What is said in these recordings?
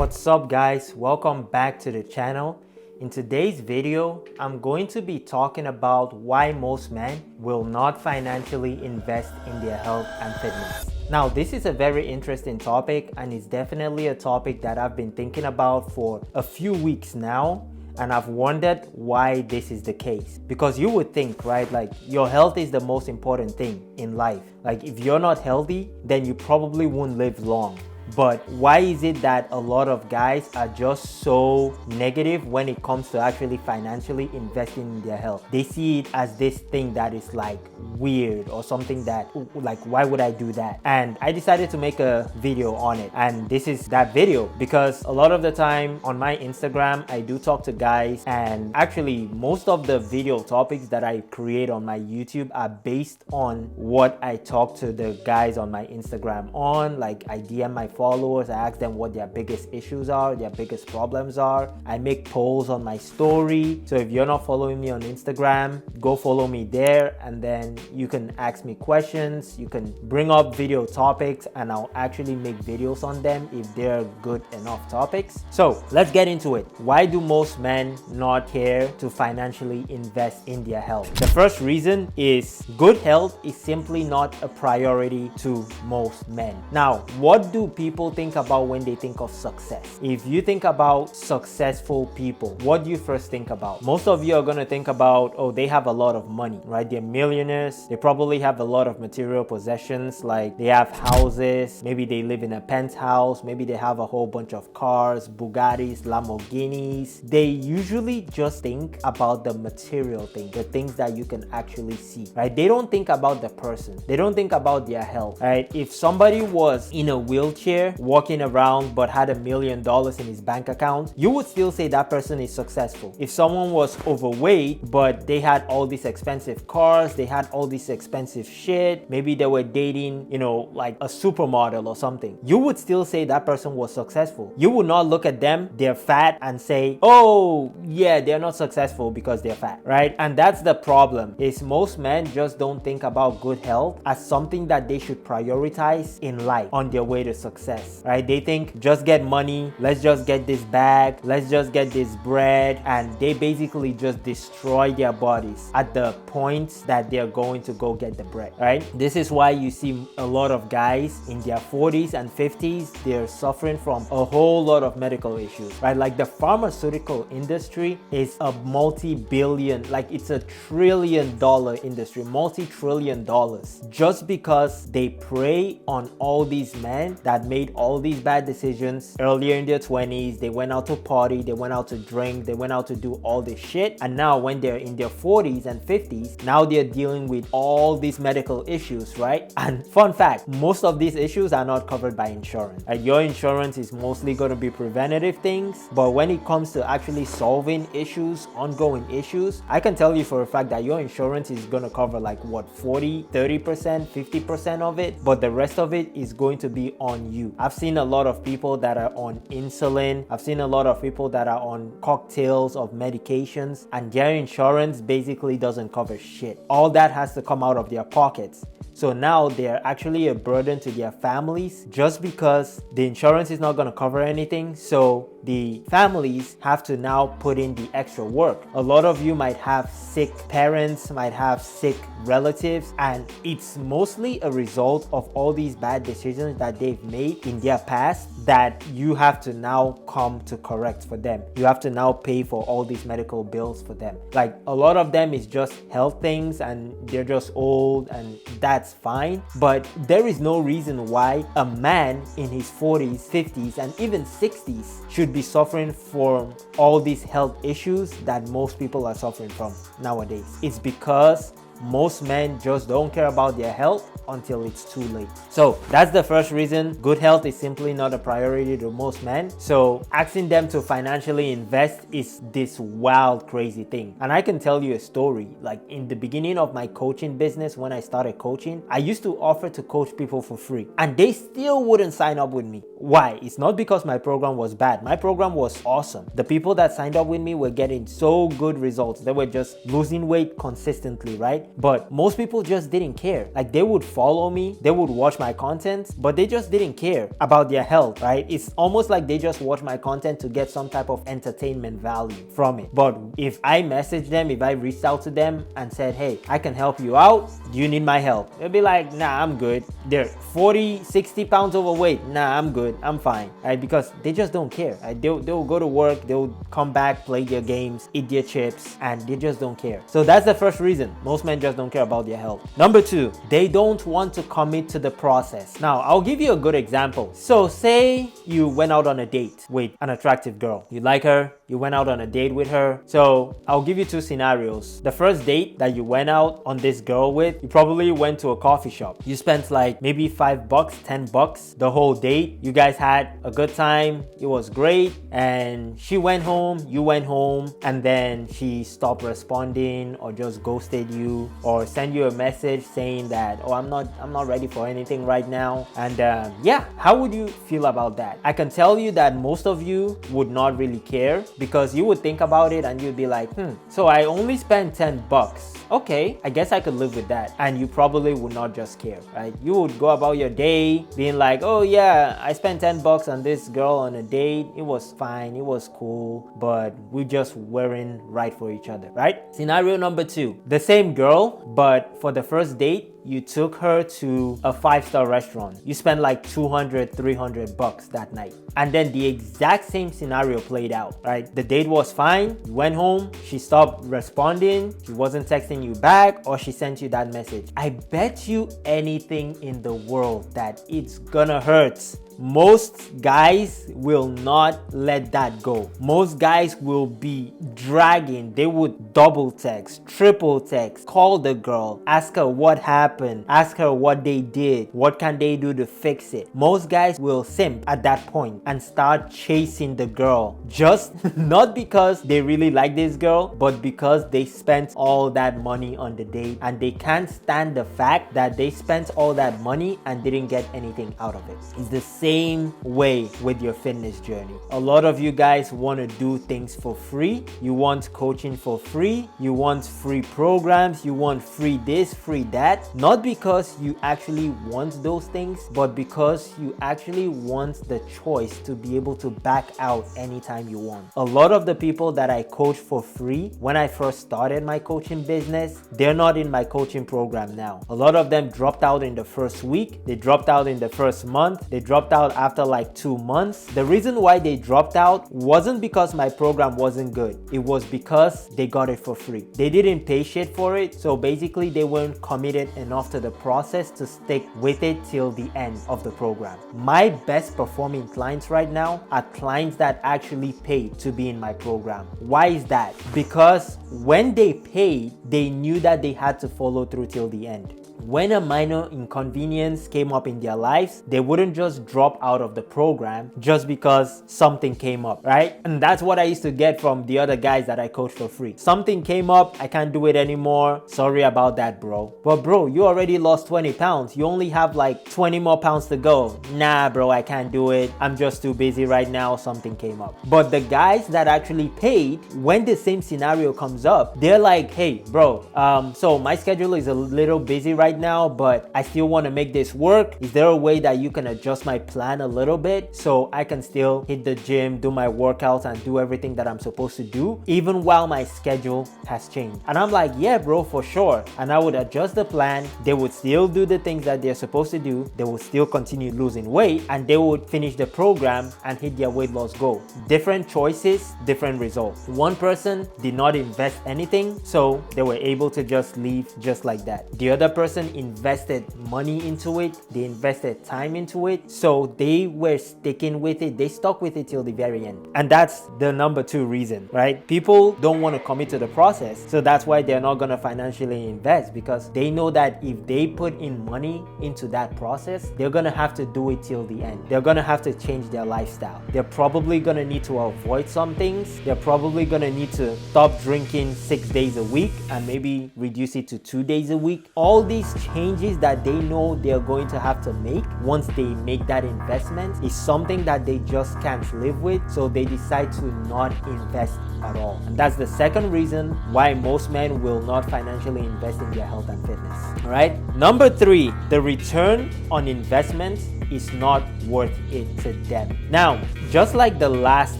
What's up guys, welcome back to the channel. In today's video, I'm going to be talking about why most men will not financially invest in their health and fitness. Now, this is a very interesting topic and it's definitely a topic that I've been thinking about for a few weeks now. And I've wondered why this is the case. Because you would think, right, like your health is the most important thing in life. Like if you're not healthy, then you probably won't live long. But why is it that a lot of guys are just so negative when it comes to actually financially investing in their health? They see it as this thing that is like weird or something that like, why would I do that? And I decided to make a video on it. And this is that video because a lot of the time on my Instagram, I do talk to guys, and actually most of the video topics that I create on my YouTube are based on what I talk to the guys on my Instagram on. Like I DM my followers, I ask them what their biggest issues are, their biggest problems are. I make polls on my story. So if you're not following me on Instagram, go follow me there, and then you can ask me questions. You can bring up video topics and I'll actually make videos on them if they're good enough topics. So let's get into it. Why do most men not care to financially invest in their health? The first reason is good health is simply not a priority to most men. Now, what do people think about when they think of success? If you think about successful people, what do you first think about? Most of you are going to think about, oh, they have a lot of money, right? They're millionaires. They probably have a lot of material possessions, like they have houses, maybe they live in a penthouse, maybe they have a whole bunch of cars, Bugattis, Lamborghinis. They usually just think about the material thing, the things that you can actually see, right? They don't think about the person. They don't think about their health, right? If somebody was in a wheelchair walking around but had $1 million in his bank account, you would still say that person is successful. If someone was overweight but they had all these expensive cars, they had all this expensive shit, maybe they were dating, you know, like a supermodel or something, you would still say that person was successful. You would not look at them, they're fat, and say, oh yeah, they're not successful because they're fat, right? And that's the problem, is most men just don't think about good health as something that they should prioritize in life on their way to success, right? They think just get money, let's just get this bag, let's just get this bread, and they basically just destroy their bodies at the point that they're going to go get the bread, right? This is why you see a lot of guys in their 40s and 50s, they're suffering from a whole lot of medical issues, right? Like the pharmaceutical industry is a multi-billion, like it's a trillion-dollar industry, multi-trillion dollars, just because they prey on all these men that made all these bad decisions earlier in their 20s. They went out to party, they went out to drink, they went out to do all this shit, and now when they're in their 40s and 50s, now they're dealing with all these medical issues, right? And fun fact, most of these issues are not covered by insurance. Your insurance is mostly going to be preventative things, but when it comes to actually solving issues, ongoing issues, I can tell you for a fact that your insurance is going to cover like what, 40, 30%, 50% of it, but the rest of it is going to be on you. I've seen a lot of people that are on insulin. I've seen a lot of people that are on cocktails of medications, and their insurance basically doesn't cover shit. All that has to come out of their pockets. So now they're actually a burden to their families just because the insurance is not going to cover anything. So the families have to now put in the extra work. A lot of you might have sick parents, might have sick relatives, and it's mostly a result of all these bad decisions that they've made in their past that you have to now come to correct for them. You have to now pay for all these medical bills for them. Like a lot of them is just health things and they're just old, and that's fine. But there is no reason why a man in his 40s, 50s, and even 60s should be suffering from all these health issues that most people are suffering from nowadays. It's because most men just don't care about their health until it's too late. So that's the first reason. Good health is simply not a priority to most men. So asking them to financially invest is this wild, crazy thing. And I can tell you a story. Like in the beginning of my coaching business, when I started coaching, I used to offer to coach people for free, and they still wouldn't sign up with me. Why? It's not because my program was bad. My program was awesome. The people that signed up with me were getting so good results. They were just losing weight consistently, right? But most people just didn't care. Like, they would follow me, they would watch my content, but they just didn't care about their health, right? It's almost like they just watch my content to get some type of entertainment value from it. But if I messaged them, if I reached out to them and said, hey, I can help you out, do you need my help? They'll be like, nah, I'm good. They're 40, 60 pounds overweight. Nah, I'm good, I'm fine, right? Because they just don't care, right? They'll go to work, they'll come back, play their games, eat their chips, and they just don't care. So that's the first reason. Most men just don't care about their health. Number two, they don't want to commit to the process. Now, I'll give you a good example. So say you went out on a date with an attractive girl. You like her, you went out on a date with her. So I'll give you two scenarios. The first date that you went out on this girl with, you probably went to a coffee shop. You spent like maybe $5, $10 the whole date. You guys had a good time. It was great. And she went home, you went home, and then she stopped responding or just ghosted you or sent you a message saying that, oh, I'm not ready for anything right now. And yeah, how would you feel about that? I can tell you that most of you would not really care, because you would think about it and you'd be like, so I only spent $10. Okay, I guess I could live with that. And you probably would not just care, right? You would go about your day being like, oh yeah, I spent $10 on this girl on a date. It was fine, it was cool, but we just weren't right for each other, right? Scenario number two, the same girl, but for the first date, you took her to a 5-star restaurant. You spent like $200, $300 that night. And then the exact same scenario played out, right? The date was fine. You went home. She stopped responding. She wasn't texting you back, or she sent you that message. I bet you anything in the world that it's gonna hurt. Most guys will not let that go. Most guys will be dragging. They would double text, triple text, call the girl, ask her what happened, ask her what they did, what can they do to fix it. Most guys will simp at that point and start chasing the girl, just not because they really like this girl, but because they spent all that money on the date and they can't stand the fact that they spent all that money and didn't get anything out of it. It's the same way with your fitness journey. A lot of you guys want to do things for free. You want coaching for free. You want free programs. You want free this, free that. Not because you actually want those things, but because you actually want the choice to be able to back out anytime you want. A lot of the people that I coach for free when I first started my coaching business, they're not in my coaching program now. A lot of them dropped out in the first week. They dropped out in the first month. They dropped out after like 2 months. The reason why they dropped out wasn't because my program wasn't good. It was because they got it for free. They didn't pay shit for it. So basically they weren't committed enough to the process to stick with it till the end of the program. My best performing clients right now are clients that actually paid to be in my program. Why is that? Because when they paid, they knew that they had to follow through till the end. When a minor inconvenience came up in their lives, they wouldn't just drop out of the program just because something came up, right? And that's what I used to get from the other guys that I coach for free. Something came up, I can't do it anymore. Sorry about that, bro. But bro, you already lost 20 pounds. You only have like 20 more pounds to go. Nah, bro, I can't do it. I'm just too busy right now. Something came up. But the guys that actually paid, when the same scenario comes up, they're like, hey, bro, so my schedule is a little busy right now, but I still want to make this work. Is there a way that you can adjust my plan a little bit so I can still hit the gym, do my workouts, and do everything that I'm supposed to do even while my schedule has changed? And I'm like, yeah, bro, for sure. And I would adjust the plan. They would still do the things that they're supposed to do. They would still continue losing weight, and they would finish the program and hit their weight loss goal. Different choices, different results. One person did not invest anything, so they were able to just leave just like that. The other person invested money into it. They invested time into it, so they were sticking with it. They stuck with it till the very end. And that's the number 2 reason, right? People don't want to commit to the process, so that's why they're not going to financially invest, because they know that if they put in money into that process, they're going to have to do it till the end. They're going to have to change their lifestyle. They're probably going to need to avoid some things. They're probably going to need to stop drinking 6 days a week and maybe reduce it to 2 days a week. All these these changes that they know they're going to have to make once they make that investment is something that they just can't live with, so they decide to not invest at all. And that's the second reason why most men will not financially invest in their health and fitness. All right. Number 3, the return on investment is not worth it to them. Now, just like the last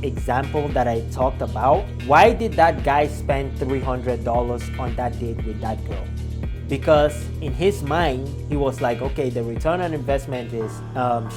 example that I talked about, why did that guy spend $300 on that date with that girl? Because in his mind, he was like, okay, the return on investment is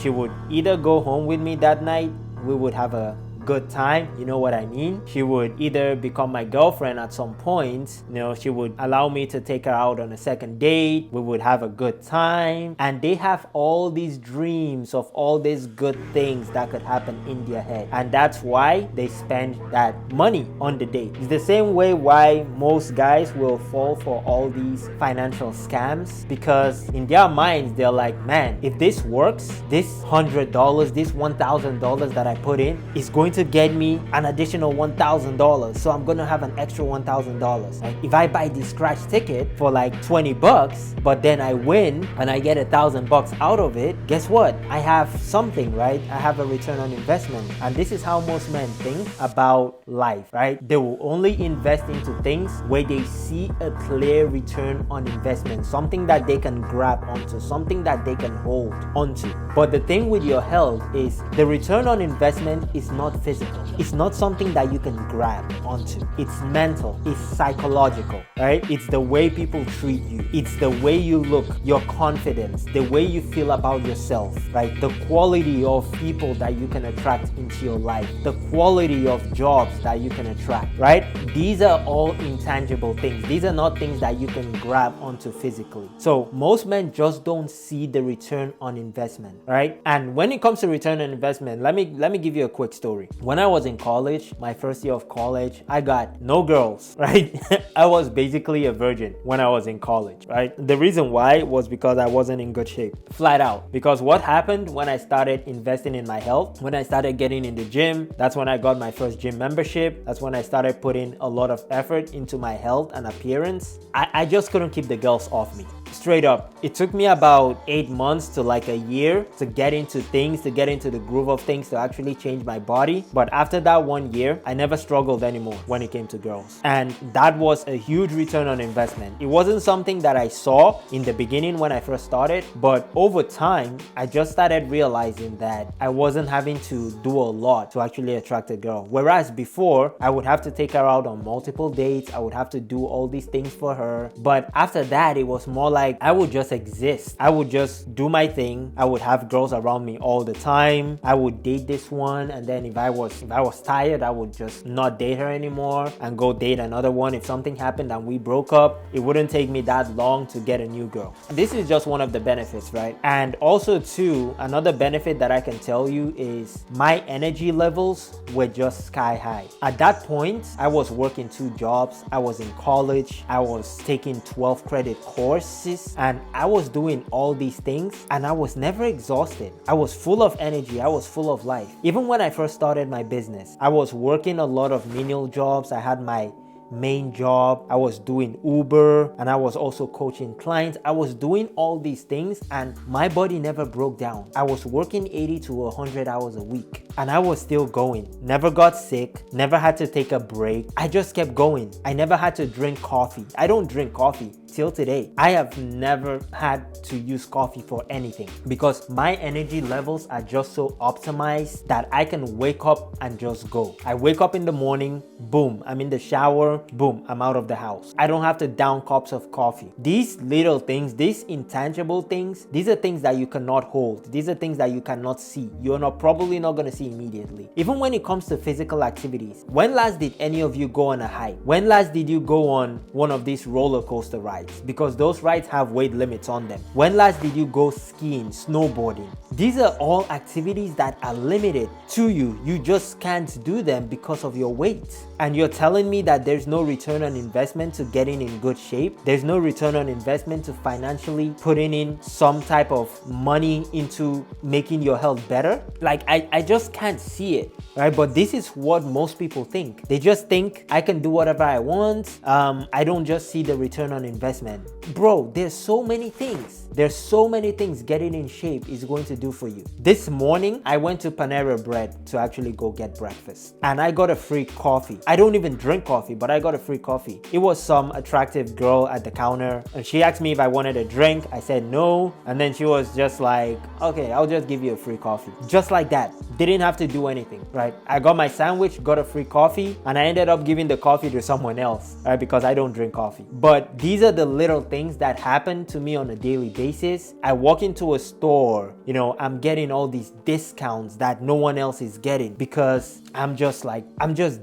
she would either go home with me that night, we would have a good time, you know what I mean? She would either become my girlfriend at some point, you know, she would allow me to take her out on a second date, we would have a good time, and they have all these dreams of all these good things that could happen in their head, and that's why they spend that money on the date. It's the same way why most guys will fall for all these financial scams, because in their minds they're like, man, if this works, this $100, this $1,000 that I put in is going to get me an additional $1,000, so I'm gonna have an extra $1,000. Right? If I buy this scratch ticket for like $20, but then I win and I get $1,000 out of it, guess what? I have something, right? I have a return on investment. And this is how most men think about life, right? They will only invest into things where they see a clear return on investment, something that they can grab onto, something that they can hold onto. But the thing with your health is the return on investment is not physical. It's not something that you can grab onto. It's mental. It's psychological, right? It's the way people treat you. It's the way you look, your confidence, the way you feel about yourself, right? The quality of people that you can attract into your life, the quality of jobs that you can attract, right? These are all intangible things. These are not things that you can grab onto physically. So most men just don't see the return on investment, right? And when it comes to return on investment, let me give you a quick story. When I was in college, my first year of college, I got no girls, right? I was basically a virgin when I was in college, right? The reason why was because I wasn't in good shape, flat out. Because what happened when I started investing in my health, when I started getting in the gym, that's when I got my first gym membership. That's when I started putting a lot of effort into my health and appearance. I just couldn't keep the girls off me. Straight up, it took me about 8 months to like a year to get into things, to get into the groove of things, to actually change my body. But after that 1 year, I never struggled anymore when it came to girls. And that was a huge return on investment. It wasn't something that I saw in the beginning when I first started, but over time, I just started realizing that I wasn't having to do a lot to actually attract a girl. Whereas before, I would have to take her out on multiple dates, I would have to do all these things for her. But after that, it was more like I would just exist. I would just do my thing. I would have girls around me all the time. I would date this one, and then if I was tired, I would just not date her anymore and go date another one. If something happened and we broke up, it wouldn't take me that long to get a new girl. This is just one of the benefits, right? And also too, another benefit that I can tell you is my energy levels were just sky high. At that point, I was working 2 jobs. I was in college. I was taking 12 credit courses, and I was doing all these things, and I was never exhausted. I was full of energy. I was full of life. Even when I first started my business, I was working a lot of menial jobs. I had my main job, I was doing Uber, and I was also coaching clients. I was doing all these things, and my body never broke down. I was working 80 to 100 hours a week, and I was still going. Never got sick, never had to take a break. I just kept going. I never had to drink coffee. I don't drink coffee till today. I have never had to use coffee for anything because my energy levels are just so optimized that I can wake up and just go. I wake up in the morning, boom, I'm in the shower, boom, I'm out of the house. I don't have to down cups of coffee. These little things, these intangible things, these are things that you cannot hold. These are things that you cannot see. You're probably not going to see immediately. Even when it comes to physical activities, when last did any of you go on a hike? When last did you go on one of these roller coaster rides? Because those rides have weight limits on them. When last did you go skiing, snowboarding? These are all activities that are limited to you. You just can't do them because of your weight. And you're telling me that there's no return on investment to getting in good shape? There's no return on investment to financially putting in some type of money into making your health better? Like, I just can't see it, right? But this is what most people think. They just think I can do whatever I want. I don't just see the return on investment. Bro, there's so many things. There's so many things getting in shape is going to do for you. This morning, I went to Panera Bread to actually go get breakfast. And I got a free coffee. I don't even drink coffee, but I got a free coffee. It was some attractive girl at the counter. And she asked me if I wanted a drink. I said no. And then she was just like, okay, I'll just give you a free coffee. Just like that. Didn't have to do anything, right? I got my sandwich, got a free coffee, and I ended up giving the coffee to someone else, right? Because I don't drink coffee. But these are the little things that happen to me on a daily basis. I walk into a store, you know, I'm getting all these discounts that no one else is getting because I'm just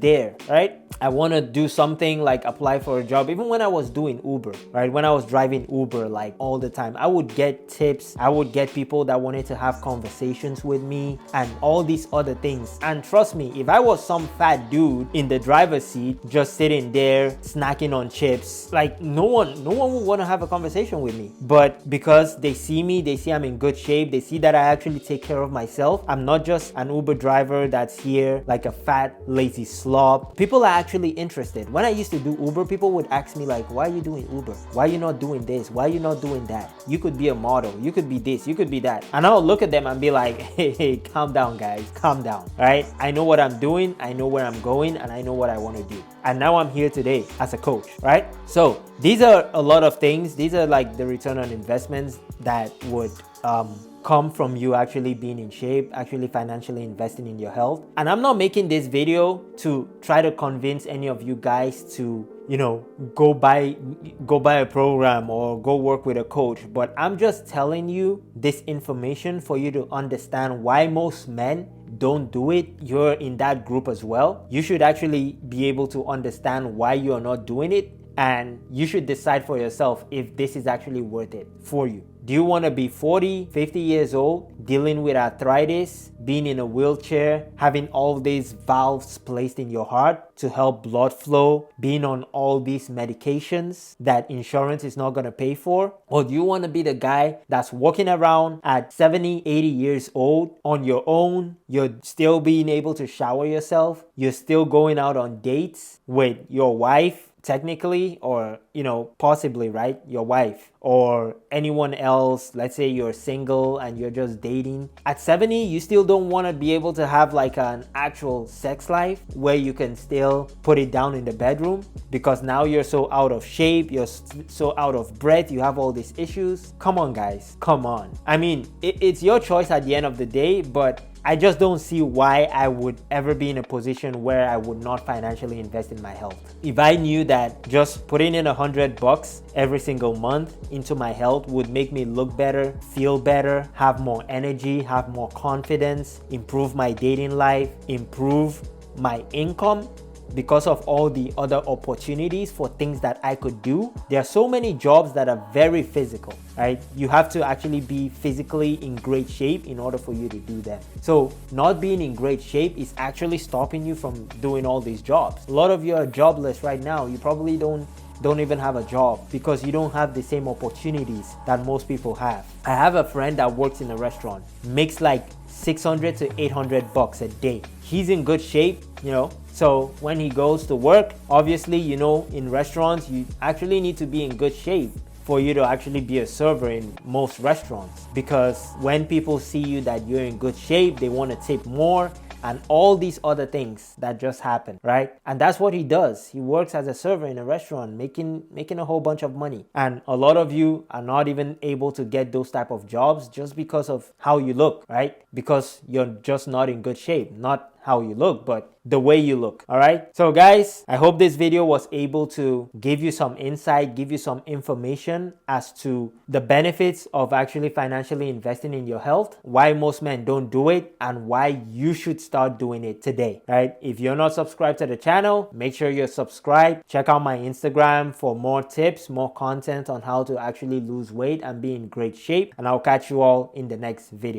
there, right? I want to do something like apply for a job. Even when I was doing Uber, right? When I was driving Uber like all the time, I would get tips. I would get people that wanted to have conversations with me and all these other things. And trust me, if I was some fat dude in the driver's seat, just sitting there snacking on chips, like no one would want to have a conversation with me. But because they see me, they see I'm in good shape, they see that I actually take care of myself. I'm not just an Uber driver that's here like a fat, lazy slob. People are actually interested. When I used to do Uber, people would ask me like, why are you doing Uber? Why are you not doing this? Why are you not doing that? You could be a model. You could be this. You could be that. And I'll look at them and be like, hey, calm down, guys. Calm down. All right? I know what I'm doing. I know where I'm going, and I know what I want to do. And now I'm here today as a coach, right? So these are a lot of things. These are like the return on investments that would come from you actually being in shape, actually financially investing in your health. And I'm not making this video to try to convince any of you guys to, you know, go buy a program or go work with a coach, but I'm just telling you this information for you to understand why most men don't do it. You're in that group as well. You should actually be able to understand why you're not doing it, and you should decide for yourself if this is actually worth it for you. Do you want to be 40, 50 years old, dealing with arthritis, being in a wheelchair, having all these valves placed in your heart to help blood flow, being on all these medications that insurance is not going to pay for? Or do you want to be the guy that's walking around at 70, 80 years old on your own? You're still being able to shower yourself. You're still going out on dates with your wife, technically, or, you know, possibly, right? Your wife or anyone else. Let's say you're single and you're just dating. At 70, you still don't want to be able to have like an actual sex life where you can still put it down in the bedroom because now you're so out of shape, you're so out of breath, you have all these issues. Come on, guys, come on. I mean, it's your choice at the end of the day, but I just don't see why I would ever be in a position where I would not financially invest in my health. If I knew that just putting in $100 every single month into my health would make me look better, feel better, have more energy, have more confidence, improve my dating life, improve my income, because of all the other opportunities for things that I could do. There are so many jobs that are very physical, right? You have to actually be physically in great shape in order for you to do them. So not being in great shape is actually stopping you from doing all these jobs. A lot of you are jobless right now. You probably don't even have a job because you don't have the same opportunities that most people have. I have a friend that works in a restaurant, makes like $600 to $800 a day. He's in good shape, you know. So when he goes to work, obviously, you know, in restaurants, you actually need to be in good shape for you to actually be a server in most restaurants, because when people see you that you're in good shape, they want to tip more and all these other things that just happen, right? And that's what he does. He works as a server in a restaurant, making a whole bunch of money. And a lot of you are not even able to get those type of jobs just because of how you look, right? Because you're just not in good shape, not how you look, but the way you look. All right. So guys, I hope this video was able to give you some insight, give you some information as to the benefits of actually financially investing in your health, why most men don't do it, and why you should start doing it today. Right. If you're not subscribed to the channel, make sure you're subscribed. Check out my Instagram for more tips, more content on how to actually lose weight and be in great shape. And I'll catch you all in the next video.